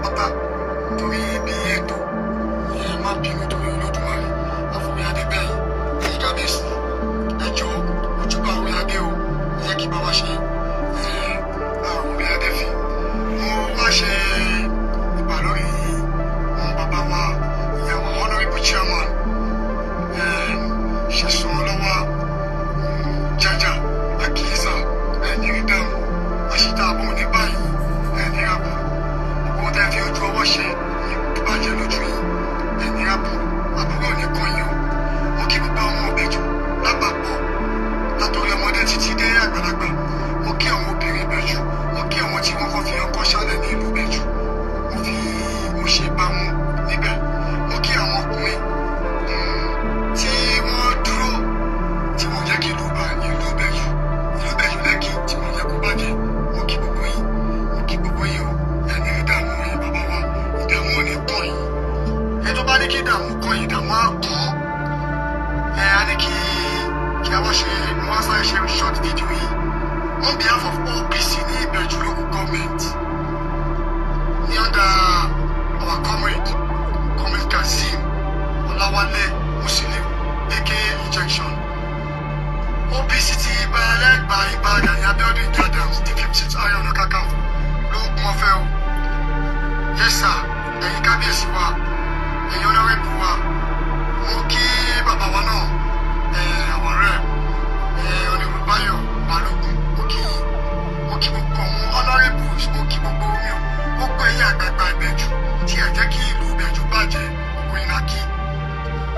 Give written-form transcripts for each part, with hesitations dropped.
pátá torí ibi ètò ẹ má bínú torí Olódùmarè àfọwé adébẹyìn ẹ̀yin kábíyèsí ẹjọ́ ojúbà orí adé o ẹ kí bá wa ṣe àrùn orí adé fi mo wá ṣe ìgbà lórí àwọn bàbá wa ìyàwó honourable chairman ṣẹ̀sán lọ́wọ́ jájà àkíyèsà ẹ̀ní rí dáhùn àṣìta àbọ̀ ní báyìí ẹ̀ní rábù gbogbo tẹ́ fi ojú ọwọ́ ṣe ìbàjẹ́ lójú yìí ẹ̀ní rábù àbúrò nìkan yìí o mo kí gbogbo àwọn òbejì lápapọ̀ látòrí ọmọdé títí dé àgbàlagbà mo kí àwọn obìnrin ìbejì mo kí àwọn tí wọ́n kọ́ fi ọkọ̀ ṣálẹ̀ ní ìlú ìbejì mo ṣe bá wọn níbẹ̀ mo kí àwọn ọkùnrin tí wọ́n dúró tí wọ́n jẹ́ kí ìlú ìbejì lẹ́kì tí wọ́n jẹ́ kó bàjẹ́ mo kí gbogbo yìí o ẹni ìdààmú yìí bàbá wa ìdààmú ò ní kàn yìí ẹ tó bá ní kí ìdààmú kàn yìí ìdààmú á kàn ẹ á ní kí a wá ṣe mo wá sáré ṣe short video yìí on behalf of OPC ní Ìbẹ̀jú local government ní under our comrade Kazeem Ọláwálé Musiliu aka Injection OPC ti Ìbàlẹ́gbà Ìbàdàn ní Abíọ́dún Adams the 15th Ààrẹ Ọ̀nà Kakanfò ló ń pọn fẹ́ o yes sir ẹ̀yin kábíyèsí wa ẹ̀yin honourable wa mo kí bàbá wa náà àwọn rẹ̀ Honourable Báyọ̀ Balógun mo kí gbogbo àwọn honourables mo kí gbogbo omi o gbogbo ẹ̀yin àgbààgbà Ìbẹ̀jú tí ẹ jẹ́ kí ìlú Ìbẹ̀jú bàjẹ́ gbogbo iná kí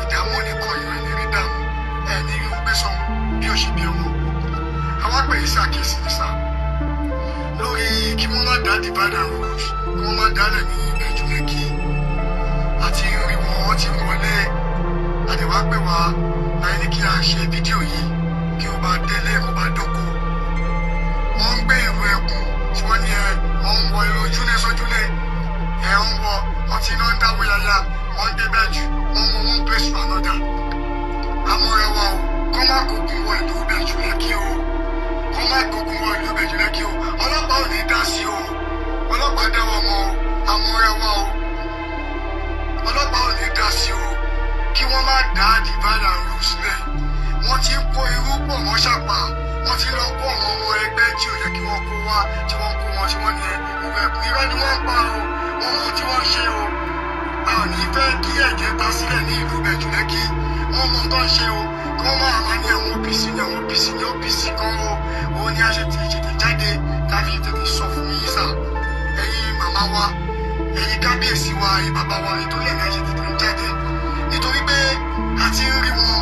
ìdààmú oníkọ̀ yọ ẹni rí dààmú ẹni rí ń gbé sọ̀rọ̀ bí ó ṣe bí ọmọ àwọn àgbẹ̀yìn ṣàkíyèsí ní sá lórí kí wọ́n má dá divide and rule kí wọ́n má dálẹ̀ ní Ìbẹ̀jú Lẹ́kì àti rí wọn ti wọlé àdéhùn àgbẹ̀ wa láì ní kí a ṣe fídíò yìí kí ó bá délé kó bá dóko wọ́n ń gbé ìrù ẹkùn tí wọ́n ní wọ́n ń wọ irun ojúlé sójúlé ń wọ ọtí náà ń dáwọ́ yáyá wọ́n ń débẹ̀ jù wọ́n mú one place to another àmọ́ra wa o kọ́ má gbógun wọ ìlú Ìbẹ̀jú Lẹ́kì o kọ́ má gbógun wọ ìlú Ìbẹ̀jú Lẹ́kì o ọlọ́pàá ò ní dá sí o ọlọ́pàá dá wa mọ́ o àmọ́ra wa o ọlọ́pàá ò ní dá sí o kí wọ́n má dá divide and rule sílẹ̀ wọ́n ti ń kó irú pọ̀ mọ́ ṣàpà wọ́n ti lọ kó àwọn ọmọ ẹgbẹ́ tí ò yẹ kí wọ́n kó wá tí wọ́n kó wọn tí wọ́n ní ìlú ẹ̀kú irọ́ ni wọ́n ń pa o wọ́n mú tí wọ́n ṣe o a ò ní fẹ́ kí ẹ̀jẹ̀ ta sílẹ̀ ní ìlú Ìbẹ̀jú Lẹ́kì wọ́n mú tó ń ṣe o kí wọ́n máa máa ní àwọn OPC ní àwọn OPC ní OPC kan o òun ni a ṣe ti ṣètò jáde tàbí tètè sọ fún yín sà ẹ̀yin màmá wa ẹ̀yin kábíyèsí wa ẹ̀yin bàbá wa nítorí ẹ̀ náà ṣe tètè jáde nítorí pé a ti ń rí wọn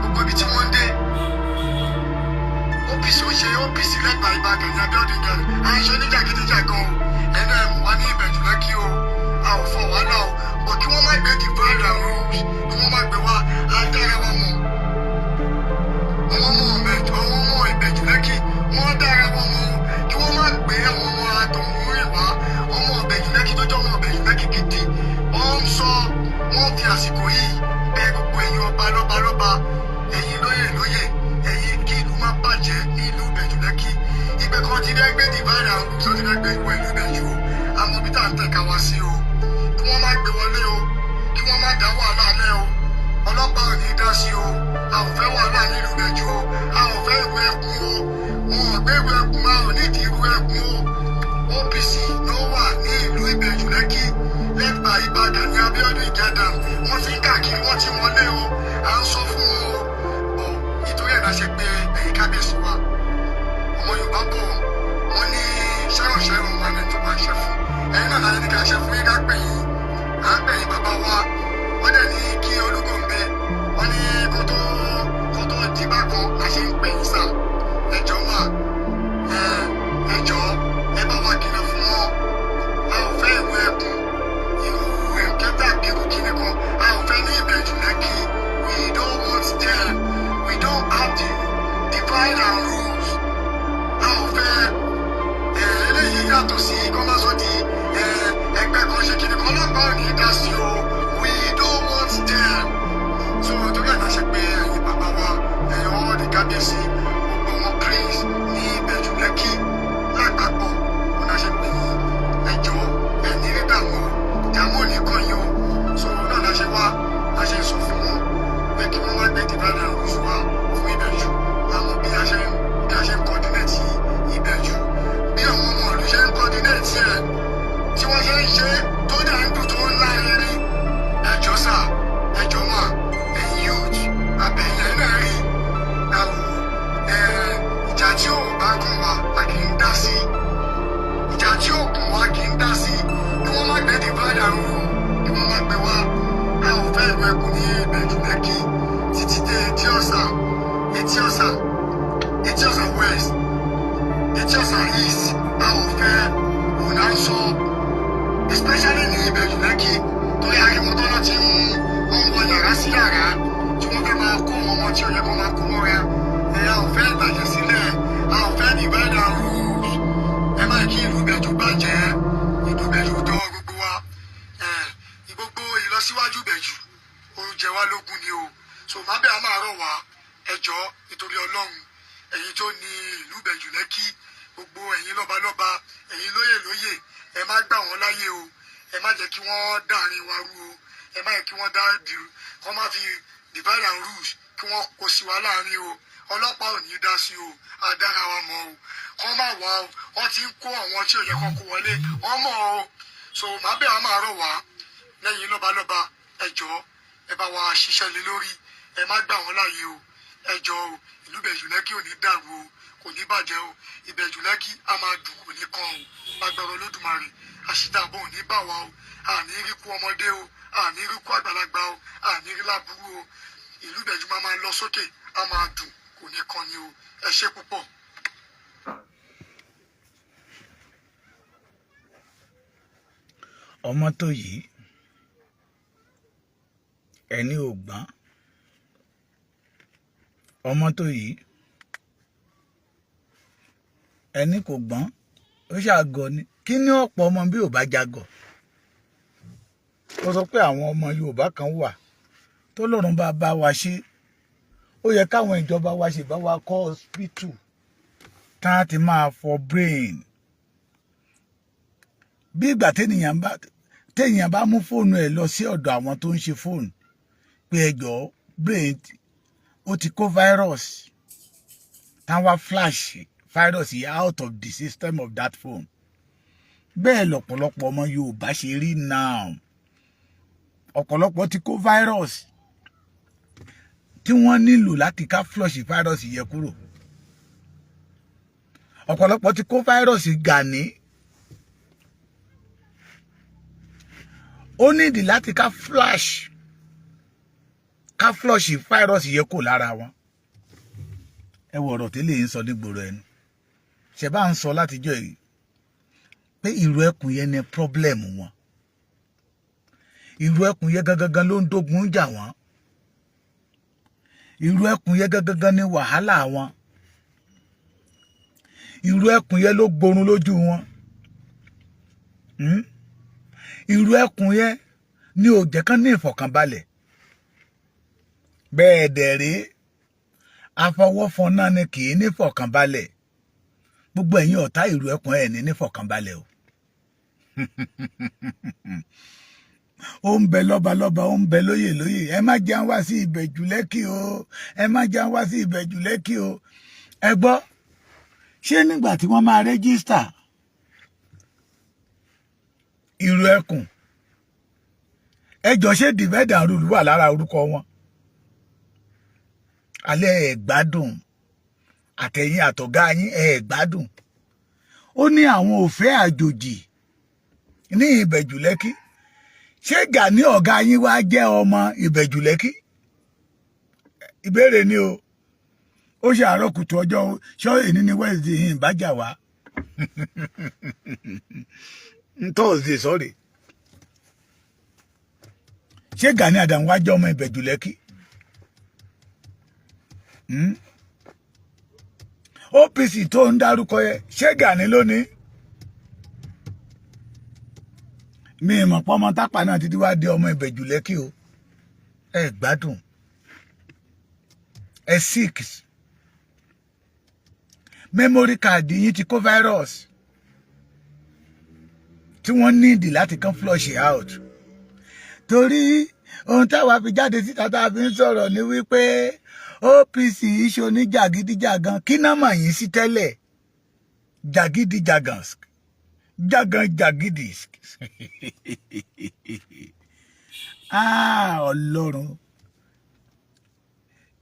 gbogbo ibi tí wọ́n ń dé OPC ó ṣe OPC lẹ́gbà Ìbàdàn ní Abíọ́dún gẹ̀rẹ́ à ń ṣe oníjàgídíjàgan o ẹ̀nà ẹ̀mú wa ní Ìbẹ̀jú Lẹ́kì o a ò fọ wàhálà o bọ̀ kí wọ́n má gbé divide and rule kí wọ́n má gbé wá adára wọn mọ̀ àwọn ọmọ Ìbẹ̀jú Lẹ́kì wọ́n dára wọn mọ̀ kí wọ́n má gbé àwọn ọmọ àtọ̀hún rìn wá ọmọ Ìbẹ̀jú Lẹ́kì tó jẹ́ ọmọ Ìbẹ̀jú Lẹ́kì gidi wọ́n ń sọ wọ́n fi àsìkò yìí bẹ gbogbo ẹ̀yin ọba lọ́ba ẹ̀yin lóyè ẹ̀yin kí ìlú má bàjẹ́ ní ìlú Ìbẹ̀jú Lẹ́kì ibẹ̀ kan ti dẹ́ gbé divide and rule tó ti dẹ́ gbé ìwọ ìlú Ìbẹ̀jú o àmọ́ bí tá à ń tẹ̀ka wá sí o kí wọ́n má gbé wọlé o kí wọ́n má dá wàhálà lẹ́ o ọlọ́pàá ò ní dá sí o a ò fẹ́ wàhálà ní ìlú Ìbẹ̀jú o a ò fẹ́ ìwé ẹkùn o wọn ò gbé ìwé ẹkùn a ò nídìí ìwé ẹkùn o OPC ló wà ní ìlú Ìbẹ̀jú Lẹ́kì lẹ́gbà Ìbàdàn ní Abíọ́dún Adams wọ́n ti ń káàkiri wọ́n ti wọlé o à ń sọ fún wọn o nítorí ẹ̀ náà ṣe pé ẹ̀yin kábíyèsí wa ọmọ Yorùbá bọ̀ wọ́n ní ṣẹ́rànṣẹ́ràn wà ní tó máa ṣe fún ẹ̀yin náà láyé ní ká ṣe fún yín ká pè yín à ń pè yín bàbá wa wọ́n dẹ̀ ní kí Olúgòǹbẹ wọ́n ní kó tó di bákan la ṣe ń pè yín sà ẹjọ́ mà ẹjọ́ ẹ bá wa kìlọ̀ fún wọn a ò fẹ́ ìwé ẹkùn irú ẹ̀kẹ́tà bírú kíní kan a ò fẹ́ ní Ìbẹ̀jú Lẹ́kì we don't want them we don't have the divide and rules a ò fẹ́ eléyìí yàtọ̀ sí kọ́másọ di ẹgbẹ́ kan ṣe kíní kan ọlọ́pàá ò ní dá sí o we don't want them so tó kẹ́ ẹ̀ náà ṣe pé ẹ̀yin bàbá wa ẹ̀yin ọwọ́ ní kábíyèsí gbogbo wọn praise ní Ìbẹ̀jú Lẹ́kì lápapọ̀ wọn náà ṣe pé ẹjọ́ ẹni ṣe ń ṣe tó dẹ̀ ń dùn tó ń lárinrin ẹjọ́ sà ẹjọ́ mà ẹ̀yin youth àbẹ̀yẹn náà rí ìjà tí ò bá kàn wá a kì í dá sí ìjà tí ò kàn wá kì í dá sí ni wọ́n má gbé divide and rule ni wọ́n má gbé wá a ò fẹ́ ìwé ẹkùn ní Ìbẹ̀jú Lẹ́kì títí dé Etí Ọ̀sà west Etí Ọ̀sà east a ò fẹ́ òun náà sọ especially ní Ìbẹ̀jú Lẹ́kì tó yá ìwọ̀n tó lọ ti ń wọ yàrá sí yàrá tí wọ́n fẹ́ máa kó ọmọ tí ò yẹ kó máa kó mọ́ra a ò fẹ́ ìbàjẹ́ sílẹ̀ a ò fẹ́ divide and rule ẹ má kí ìlú Ìbẹ̀jú bàjẹ́ ìlú Ìbẹ̀jú tó gbogbo wa gbogbo ìlọsíwájú Ìbẹ̀jú ó jẹ wá lógún ni o so má bẹ́ẹ̀ a máa rọ̀ wá ẹjọ́ nítorí Ọlọ́run ẹ̀yin tó ní ìlú Ìbẹ̀jú Lẹ́kì gbogbo ẹ̀yin lọ́balọ́ba ẹ̀yin lóyè ẹ má gbà wọ́n láyè o ẹ má jẹ́ kí wọ́n dàrin wa rú o ẹ má jẹ́ kí wọ́n dá dìrú kọ́ má fi divide and rules kí wọ́n kó sí wa láàrin o ọlọ́pàá ò ní dá sí o àdára wa mọ́ o kọ́ má wá o wọ́n ti ń kó àwọn tí ò yẹ kó kó wọlé wọ́n mọ̀ o so má bẹ́ẹ̀ a máa rọ̀ wá lẹ́yìn lọ́balọ́ba ẹjọ́ ẹ bá wa ṣiṣẹ́ lé lórí ẹ má gbà wọ́n láàyè o ẹjọ́ o ìlú Ìbẹ̀jú Lẹ́kì ò ní dàrú o kò ní bàjẹ́ o Ìbẹ̀jú Lẹ́kì a máa dùn kò ní kan o lágbára Olódùmarè àṣìdàbọ̀ ò ní bà wá o àní rí kú ọmọdé o àní rí kú àgbàlagbà o àní rí láburú o ìlú Ìbẹ̀jú máa lọ sókè a máa dùn kò ní kan ni o ẹ ṣé púpọ̀. ọmọ tó yìí ẹni ò gbọ́n ọmọ tó yìí ẹni kò gbọ́n ó ṣàgọ̀ ni kí ni ọ̀pọ̀ ọmọ bí ò bá jagọ̀ ó sọ pé àwọn ọmọ Yorùbá kan wà tó lọ́run bá wa ṣe ó yẹ káwọn ìjọba wa ṣe bá wa kọ́ hospital tá a ti máa fọ brain bí ìgbà téèyàn bá mú fóònù ẹ̀ lọ sí ọ̀dọ̀ àwọn tó ń ṣe fóònù pé ẹjọ́ brain ó ti kó virus táwa flash virus yìí out of the system of that phone bẹ́ẹ̀ lọ̀pọ̀lọpọ̀ ọmọ Yorùbá ṣe rí now ọ̀pọ̀lọpọ̀ ti kó virus tí wọ́n nílò láti ká flush virus yẹ kúrò ọ̀pọ̀lọpọ̀ ti kó virus Gani ó nídìí láti ká flush virus yẹ kó lára wọn ẹ wọ ọ̀rọ̀ tẹ́lẹ̀ ń sọ nígboro ẹnu ṣe bá ń sọ látijọ́ yìí pé ìrù ẹkùn yẹn ní problem wọn ìrù ẹkùn yẹn gangan ló ń dógun jà wọn ìrù ẹkùn yẹn gangan ní wàhálà wọn ìrù ẹkùn yẹn ló gborun lójú wọn ìrù ẹkùn yẹn ní ó jẹ́ kán ní ìfọ̀kànbalẹ̀ bẹ́ẹ̀ dẹ̀ rí afọwọ́fọn náà ni kì í ní ìfọ̀kànbalẹ̀ gbogbo ẹ̀yin ọ̀tá ìrù ẹkùn ẹ̀ ní ìfọ̀kànbalẹ̀ o ó ń bẹ lọ́balọ́ba ó ń bẹ lóyè ẹ má jẹun wá sí Ìbẹ̀jú Lẹ́kì o ẹ má jẹun wá sí Ìbẹ̀jú Lẹ́kì o ẹ gbọ́ ṣé nígbà tí wọ́n máa rẹ́gísítà ìrù ẹkùn ẹjọ́ ṣé divide and rule wà lára orúkọ wọn alẹ́ ẹ̀ gbádùn àtẹ̀yìn àtọ̀gá yín ẹ̀ gbádùn ó ní àwọn ò fẹ́ àjòjì ní Ìbẹ̀jú Lẹ́kì ṣé Gani ọ̀gá yín wá jẹ́ ọmọ Ìbẹ̀jú Lẹ́kì ìbéèrè ni o ó ṣe àárọ̀ kùtù ọjọ́ ṣọ́ èní ní Wednesday yìí ìbájà wá Thursday sorry ṣé Gani Adams wá jẹ́ ọmọ Ìbẹ̀jú Lẹ́kì OPC tó ń dárúkọ yẹ ṣé Gani lónìí mi mọ̀ pé ọmọ Tápà náà ti wá di ọmọ Ìbẹ̀jú Lẹ́kì o ẹ gbádùn ẹ sick memory card yín ti kó virus tí wọ́n nídìí láti kàn flush out torí ohun táwa fi jáde síta tá a fi ń sọ̀rọ̀ ni wípé OPC iṣẹ́ oníjàgídíjàgan kí náà mà yín sí tẹ́lẹ̀ jàgídíjàgan jágàjàgídì Ọlọ́run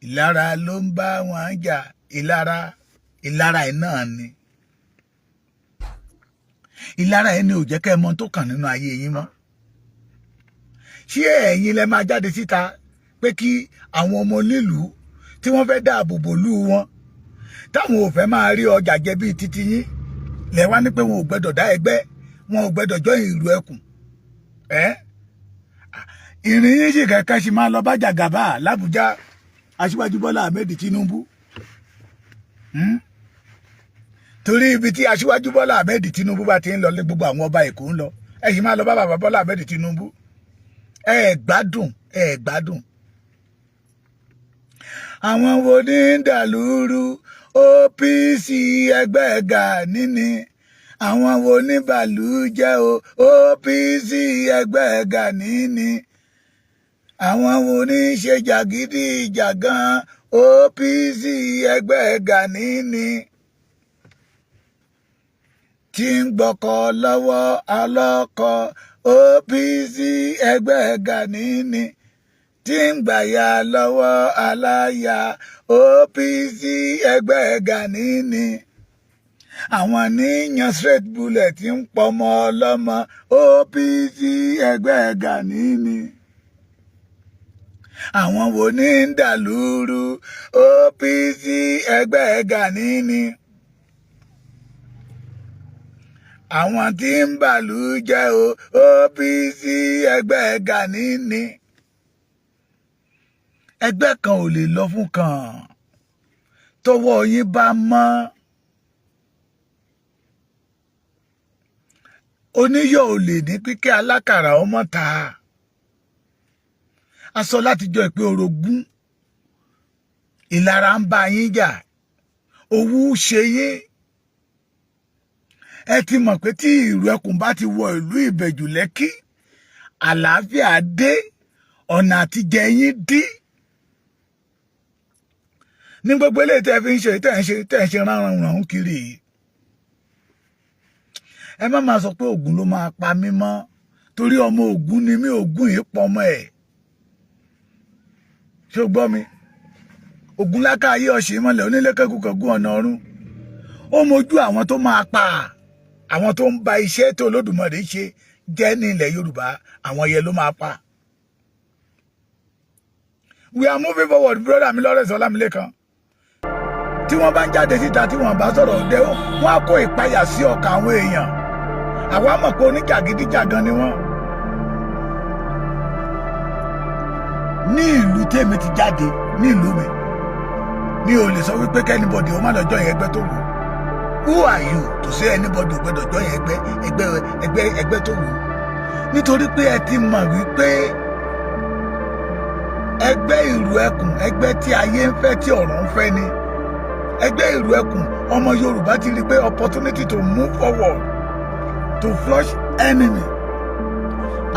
ìlara ló ń bá wọn jà ìlara ẹ̀ náà ni ìlara ẹ̀ ni ò jẹ́ kẹ́ ẹ mọ̀ tó kàn nínú ayé yín mọ́ ṣé ẹ̀yin lẹ máa jáde síta pé kí àwọn ọmọ onílùú tí wọ́n fẹ́ dáàbò bò lú wọn táwọn ò fẹ́ máa rí ọjà jẹ bíi titi yín lẹ wá ní pé wọn ò gbẹ́dọ̀ dá ẹgbẹ́ wọn ò gbẹ́dọ̀ jọ ìlú ẹkùn ìrìn yín sì kẹ̀kẹ́ sì máa lọ bá Jàgàbá l'Àbújá Aṣíwájú Bọ́lá Ahmed Tinubu torí ibi tí Aṣíwájú Bọ́lá Ahmed Tinubu bá ti ń lọ lé gbogbo àwọn ọba Èkó ń lọ ẹ sì máa lọ bá bàbá Bọ́lá Ahmed Tinubu ẹ gbádùn àwọn wo ní dàlúrú OPC ẹgbẹ́ Gani ni àwọn wo ní bàlú jẹ́ o OPC ẹgbẹ́ Gani ni àwọn wo ní ṣe jàgídíjàgan OPC ẹgbẹ́ Gani ni tí ń gbọ́kọ lọ́wọ́ ọlọ́kọ OPC ẹgbẹ́ Gani ni tí ń gbàyà lọ́wọ́ aláya OPC ẹgbẹ́ Gani ni àwọn níyàn straight bullet ń pọmọ ọlọ́mọ OPC ẹgbẹ́ Gani ni àwọn wo ní ń dàlúrú OPC ẹgbẹ́ Gani ni àwọn tí ń bàlú jẹ́ o OPC ẹgbẹ́ Gani ni ẹgbẹ́ kan ò lè lọ fún kan tọwọ́ yín bá mọ́ oníyọ̀ ò lè ní kíkẹ́ alákàrà ọmọ ta a sọ látijọ́ ìpè orogún ìlara ń bá yín jà owú ṣe yín ẹ ti mọ̀ pé tí ìrù ẹkùn bá ti wọ ìlú Ìbẹ̀jú Lẹ́kì àlàáfíà dé ọ̀nà àtijẹ yín dí ní gbogbo eléyìí tẹ́ fi ń ṣe tẹ́ ń ṣe ránran kiri ẹ má máa sọ pé Ògún ló máa pa mí mọ́ torí ọmọ Ògún ni mí Ògún yìí pọ̀ ọmọ ẹ̀ ṣé o gbọ́ mi Ògún lákàáyé ọ̀sẹ̀ mọ́lẹ̀ onílékẹ́kùkọ̀gún ọ̀nà ọ̀run ó mojú àwọn tó máa pa àwọn tó ń ba iṣẹ́ tó Olódùmarè ṣe jẹ́ ní ilẹ̀ Yorùbá àwọn yẹn ló máa pa. We are moving forward brother mi Lawrence Ọlámilékan tí wọ́n bá ń jáde síta tí wọ́n bá sọ̀rọ̀ òde wọ́n á kó ìpayà sí ọkàn àwọn èèyàn àwa mọ̀ pé oníjàgídíjàgan ni wọ́n. ní ìlú tèmi ti jáde ní ìlú mi ò lè sọ wípé kẹ́nìbọ̀dì ó má lọ join ẹgbẹ́ tó wù ú. Who are you to say anybody ò gbọ́dọ̀ join ẹgbẹ́ tó wù ú? Nítorí pé ẹ ti mọ̀ wípé ẹgbẹ́ ìrù ẹkùn ẹgbẹ́ tí ayé ń fẹ́ tí ọ̀run ń fẹ́ ni ẹgbẹ́ ìrù ẹkùn ọmọ Yorùbá ti rí pé opportunity to move forward to flush enemy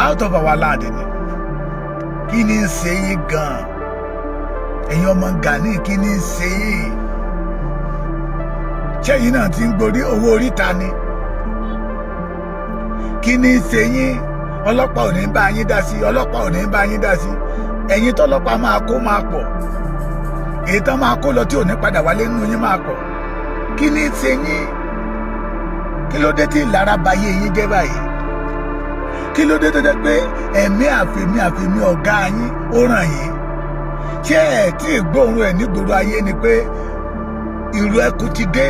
out of our land ni. Kí ni ń ṣe yín gan-an ẹ̀yin ọmọ Gani kí ni ń ṣe yín ṣẹ́yìn náà ti ń gborí owó oríta ni kí ni ń ṣe yín ọlọ́pàá ò ní bá yín dá sí ọlọ́pàá ò ní bá yín dá sí ẹ̀yin tọ́lọ́pàá máa kó máa pọ̀ èyí tán máa kó lọ tí ò ní padà wálé nínú yín máa pọ̀ kí ni ń ṣe yín kí ló dé tí ìlara ba yé yín jẹ́ báyìí kí ló dé tó jẹ́ pé ẹ̀mí àfẹ̀mí ọ̀gá yín ó ràn yín ṣé ẹ̀ tí ìgbóhùn ẹ̀ nígboro ayé ni pé ìrù ẹkùn ti dé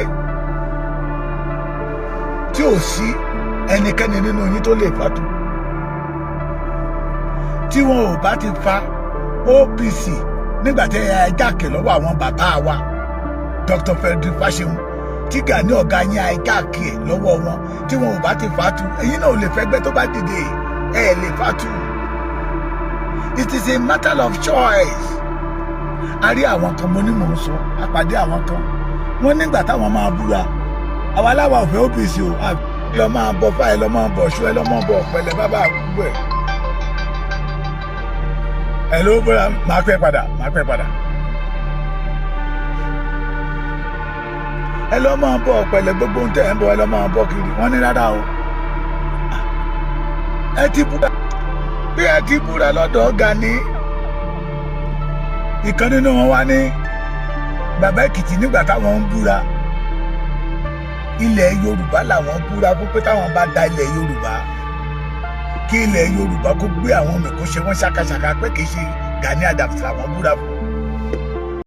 tí ò sí ẹnikẹ́ni nínú yín tó lè fàtú tí wọn ò bá ti fa OPC nígbà tí ẹ jákè lọ́wọ́ àwọn bàbá wa Dr. Frederick Fasehun tí Gani ọ̀gá yín àìjákè lọ́wọ́ wọn tí wọn ò bá ti fàtú ẹ̀yin náà ò lè fẹ́gbẹ́ tó bá dìde ẹ lè fàtú. It is a matter of choice. A rí àwọn kan mo ní mò ń sọ àpàdé àwọn kan wọ́n nígbà táwọn máa búra àwa aláwa ò fẹ́ OPC o lọ máa bọ fáì lọ máa bọ ṣú ẹ lọ máa bọ ọ̀pẹ̀lẹ̀ bàbá àkúgbò ẹ̀. ẹ ló bọ́ra máa pẹ́ padà. ẹ lọ máa bọ ọ̀pẹ̀lẹ̀ gbogbo ohun tẹ̀ ẹ̀ ń bọ ẹ lọ máa bọ kiri wọ́n ní rárá o ẹ ti búra bí ẹ ti búra lọ́dọ̀ Gani. Ìkan nínú wọn wá ní bàbá Èkìtì nígbà táwọn ń búra ilẹ̀ Yorùbá làwọn búra fún pé táwọn bá da ilẹ̀ Yorùbá kí ilẹ̀ Yorùbá kó gbé àwọn mẹ̀kọ́ ṣe wọ́n ṣàkàṣàkà pé kì í ṣe Gani Adams làwọn búra fún.